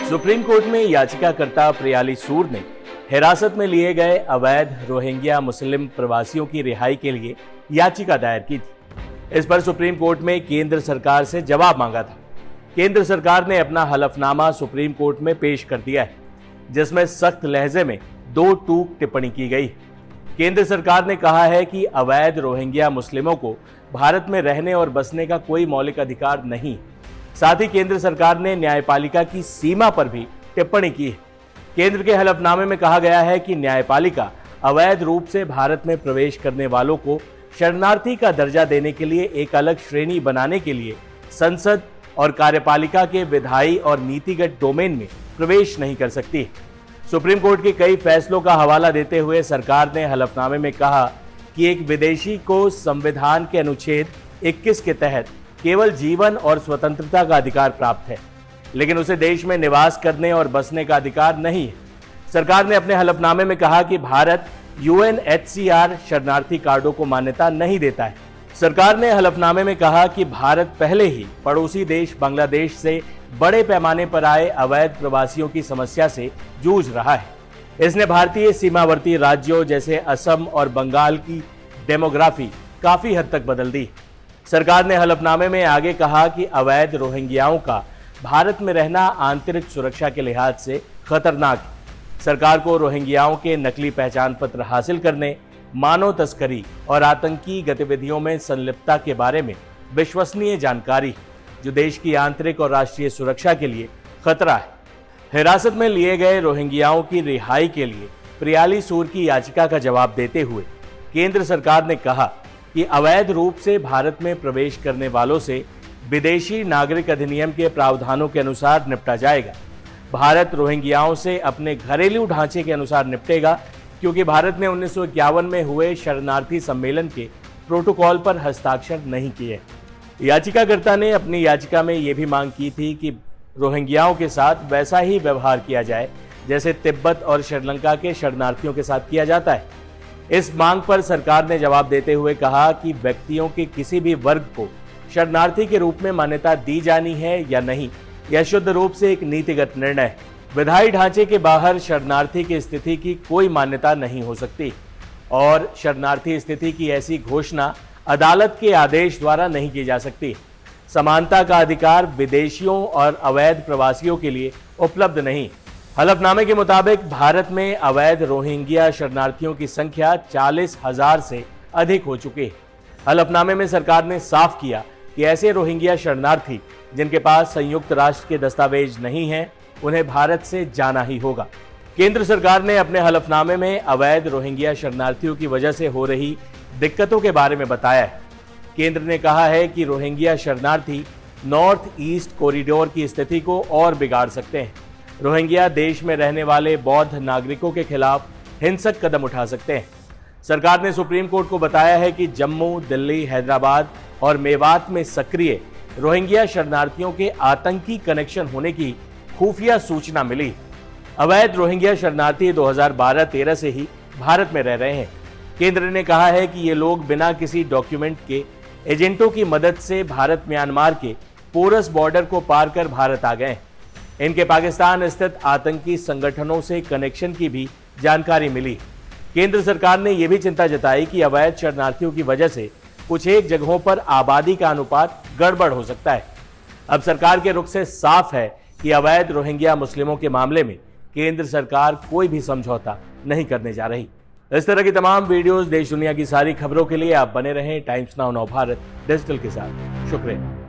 Supreme court में याचिकाकर्ता प्रियाली सूद ने हिरासत में लिए गए अवैध रोहिंग्या मुस्लिम प्रवासियों की रिहाई के लिए याचिका दायर की थी। इस पर सुप्रीम कोर्ट में केंद्र सरकार से जवाब मांगा था। केंद्र सरकार ने अपना हलफनामा सुप्रीम कोर्ट में पेश कर दिया है, जिसमें सख्त लहजे में दो टूक टिप्पणी की गई। केंद्र सरकार ने कहा है कि अवैध रोहिंग्या मुस्लिमों को भारत में रहने और बसने का कोई मौलिक अधिकार नहीं। साथ ही केंद्र सरकार ने न्यायपालिका की सीमा पर भी टिप्पणी की है। केंद्र के हलफनामे में कहा गया है कि न्यायपालिका अवैध रूप से भारत में प्रवेश करने वालों को शरणार्थी का दर्जा देने के लिए एक अलग श्रेणी बनाने के लिए संसद और कार्यपालिका के विधायी और नीतिगत डोमेन में प्रवेश नहीं कर सकती। सुप्रीम कोर्ट के कई फैसलों का हवाला देते हुए सरकार ने हलफनामे में कहा कि एक विदेशी को संविधान के अनुच्छेद 21 के तहत केवल जीवन और स्वतंत्रता का अधिकार प्राप्त है, लेकिन उसे देश में निवास करने और बसने का अधिकार नहीं है। सरकार ने अपने हलफनामे में कहा कि भारत UNHCR शरणार्थी कार्डों को मान्यता नहीं देता है। सरकार ने हलफनामे में कहा कि भारत पहले ही पड़ोसी देश बांग्लादेश से बड़े पैमाने पर आए अवैध प्रवासियों की समस्या से जूझ रहा है। इसने भारतीय सीमावर्ती राज्यों जैसे असम और बंगाल की डेमोग्राफी काफी हद तक बदल दी। सरकार ने हलफनामे में आगे कहा कि अवैध रोहिंग्याओं का भारत में रहना आंतरिक सुरक्षा के लिहाज से खतरनाक है। सरकार को रोहिंग्याओं के नकली पहचान पत्र हासिल करने, मानव तस्करी और आतंकी गतिविधियों में संलिप्तता के बारे में विश्वसनीय जानकारी, जो देश की आंतरिक और राष्ट्रीय सुरक्षा के लिए खतरा है। हिरासत में लिए गए रोहिंग्याओं की रिहाई के लिए प्रियाली सूद की याचिका का जवाब देते हुए केंद्र सरकार ने कहा कि अवैध रूप से भारत में प्रवेश करने वालों से विदेशी नागरिक अधिनियम के प्रावधानों के अनुसार निपटा जाएगा। भारत रोहिंग्याओं से अपने घरेलू ढांचे के अनुसार निपटेगा, क्योंकि भारत ने 1951 में हुए शरणार्थी सम्मेलन के प्रोटोकॉल पर हस्ताक्षर नहीं किए। याचिकाकर्ता ने अपनी याचिका में यह भी मांग की थी कि रोहिंग्याओं के साथ वैसा ही व्यवहार किया जाए जैसे तिब्बत और श्रीलंका के शरणार्थियों के साथ किया जाता है। इस मांग पर सरकार ने जवाब देते हुए कहा कि व्यक्तियों के किसी भी वर्ग को शरणार्थी के रूप में मान्यता दी जानी है या नहीं, यह शुद्ध रूप से एक नीतिगत निर्णय है। विधायी ढांचे के बाहर शरणार्थी की स्थिति की कोई मान्यता नहीं हो सकती और शरणार्थी स्थिति की ऐसी घोषणा अदालत के आदेश द्वारा नहीं की जा सकती। समानता का अधिकार विदेशियों और अवैध प्रवासियों के लिए उपलब्ध नहीं। हलफनामे के मुताबिक भारत में अवैध रोहिंग्या शरणार्थियों की संख्या 40,000 से अधिक हो चुकी है। हलफनामे में सरकार ने साफ किया कि ऐसे रोहिंग्या शरणार्थी जिनके पास संयुक्त राष्ट्र के दस्तावेज नहीं हैं, उन्हें भारत से जाना ही होगा। केंद्र सरकार ने अपने हलफनामे में अवैध रोहिंग्या शरणार्थियों की वजह से हो रही दिक्कतों के बारे में बताया है। केंद्र ने कहा है कि रोहिंग्या शरणार्थी नॉर्थ ईस्ट कॉरिडोर की स्थिति को और बिगाड़ सकते हैं। रोहिंग्या देश में रहने वाले बौद्ध नागरिकों के खिलाफ हिंसक कदम उठा सकते हैं। सरकार ने सुप्रीम कोर्ट को बताया है कि जम्मू, दिल्ली, हैदराबाद और मेवात में सक्रिय रोहिंग्या शरणार्थियों के आतंकी कनेक्शन होने की खुफिया सूचना मिली। अवैध रोहिंग्या शरणार्थी 2012-13 से ही भारत में रह रहे हैं। केंद्र ने कहा है कि ये लोग बिना किसी डॉक्यूमेंट के एजेंटों की मदद से भारत म्यांमार के पोरस बॉर्डर को पार कर भारत आ गए। इनके पाकिस्तान स्थित आतंकी संगठनों से कनेक्शन की भी जानकारी मिली। केंद्र सरकार ने यह भी चिंता जताई कि अवैध शरणार्थियों की वजह से कुछ एक जगहों पर आबादी का अनुपात गड़बड़ हो सकता है। अब सरकार के रुख से साफ है कि अवैध रोहिंग्या मुस्लिमों के मामले में केंद्र सरकार कोई भी समझौता नहीं करने जा रही। इस तरह की तमाम वीडियोस, देश दुनिया की सारी खबरों के लिए आप बने रहें टाइम्स नाउ नव भारत डिजिटल के साथ। शुक्रिया।